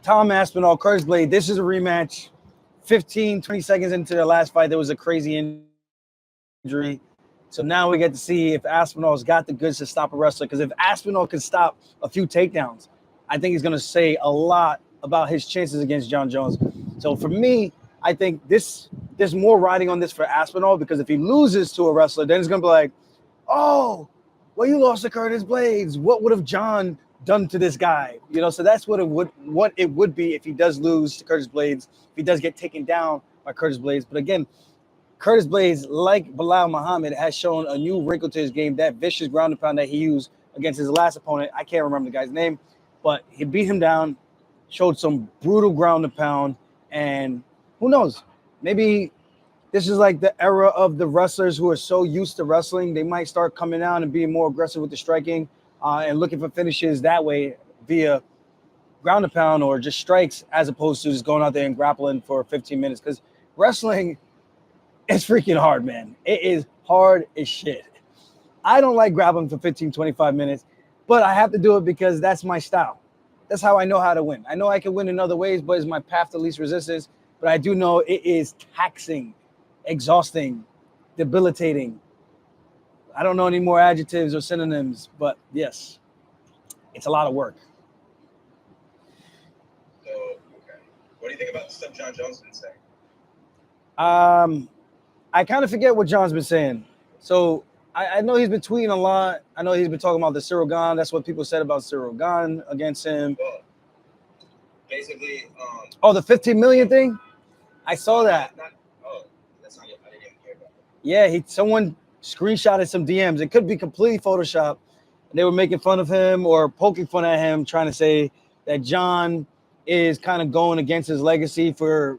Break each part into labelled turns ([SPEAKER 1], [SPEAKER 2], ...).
[SPEAKER 1] Tom Aspinall, Curtis Blaydes. This is a rematch. 15, 20 seconds into their last fight, there was a crazy injury. So now we get to see if Aspinall's got the goods to stop a wrestler. Because if Aspinall can stop a few takedowns, I think he's going to say a lot about his chances against Jon Jones. So for me, I think there's more riding on this for Aspinall, because if he loses to a wrestler, then it's going to be like, oh, well, you lost to Curtis Blaydes. What would have Jon done to this guy? You know, so that's what it would be if he does lose to Curtis Blaydes, if he does get taken down by Curtis Blaydes. But again, Curtis Blaydes, like Bilal Muhammad, has shown a new wrinkle to his game. That vicious ground and pound that he used against his last opponent, I can't remember the guy's name, but he beat him down, showed some brutal ground and pound, and who knows? Maybe this is like the era of the wrestlers who are so used to wrestling, they might start coming out and being more aggressive with the striking and looking for finishes that way via ground and pound or just strikes, as opposed to just going out there and grappling for 15 minutes. Because wrestling is freaking hard, man. It is hard as shit. I don't like grappling for 15, 25 minutes, but I have to do it because that's my style. That's how I know how to win. I know I can win in other ways, but it's my path to least resistance. But I do know it is taxing, exhausting, debilitating. I don't know any more adjectives or synonyms, but yes, it's a lot of work.
[SPEAKER 2] So, okay. What do you think about the stuff Jon Jones has been saying?
[SPEAKER 1] I kind of forget what Jon's been saying. So I know he's been tweeting a lot. I know he's been talking about the Cyril Gane. That's what people said about Cyril Gane against him.
[SPEAKER 2] Well, basically,
[SPEAKER 1] the 15 million thing? I saw that.
[SPEAKER 2] That's not it. I didn't even hear about that.
[SPEAKER 1] Yeah, someone screenshotted some DMs. It could be completely Photoshop. They were making fun of him or poking fun at him, trying to say that Jon is kind of going against his legacy for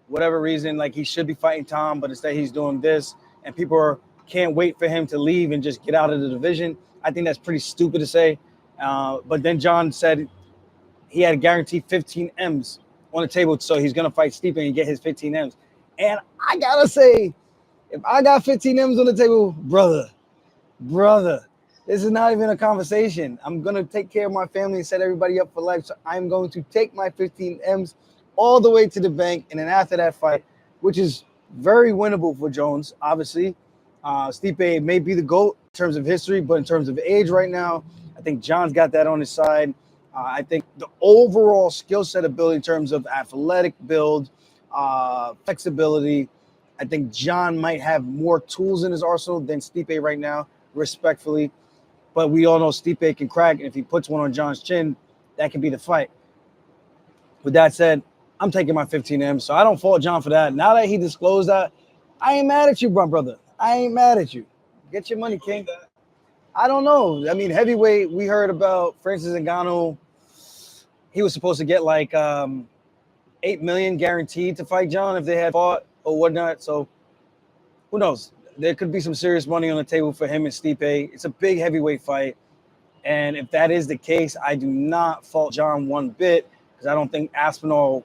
[SPEAKER 1] whatever reason. Like he should be fighting Tom, but instead he's doing this. And people can't wait for him to leave and just get out of the division. I think that's pretty stupid to say. But then Jon said he had guaranteed 15 M's on the table, so he's going to fight Stipe and get his 15 M's. And I got to say, if I got 15 M's on the table, brother, this is not even a conversation. I'm going to take care of my family and set everybody up for life. So I'm going to take my 15 M's all the way to the bank. And then after that fight, which is very winnable for Jones, obviously, Stipe may be the GOAT in terms of history, but in terms of age right now, I think Jon's got that on his side. I think the overall skill set ability in terms of athletic build, flexibility, I think Jon might have more tools in his arsenal than Stipe right now, respectfully. But we all know Stipe can crack, and if he puts one on Jon's chin, that can be the fight. With that said, I'm taking my 15 M's, so I don't fault Jon for that. Now that he disclosed that, I ain't mad at you, brother. I ain't mad at you. Get your money, King. I don't know. I mean, heavyweight, we heard about Francis Ngannou. He was supposed to get like $8 million guaranteed to fight Jon if they had fought or whatnot. So who knows? There could be some serious money on the table for him and Stipe. It's a big heavyweight fight. And if that is the case, I do not fault Jon one bit, because I don't think Aspinall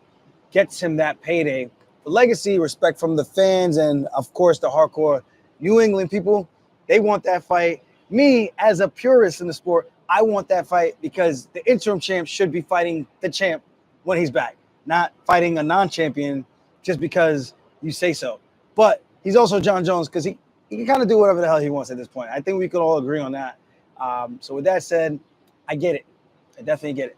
[SPEAKER 1] gets him that payday. The legacy, respect from the fans, and of course the hardcore New England people, they want that fight. Me, as a purist in the sport, I want that fight because the interim champ should be fighting the champ when he's back, not fighting a non-champion just because you say so. But he's also Jon Jones, because he can kind of do whatever the hell he wants at this point. I think we could all agree on that. So with that said, I get it. I definitely get it.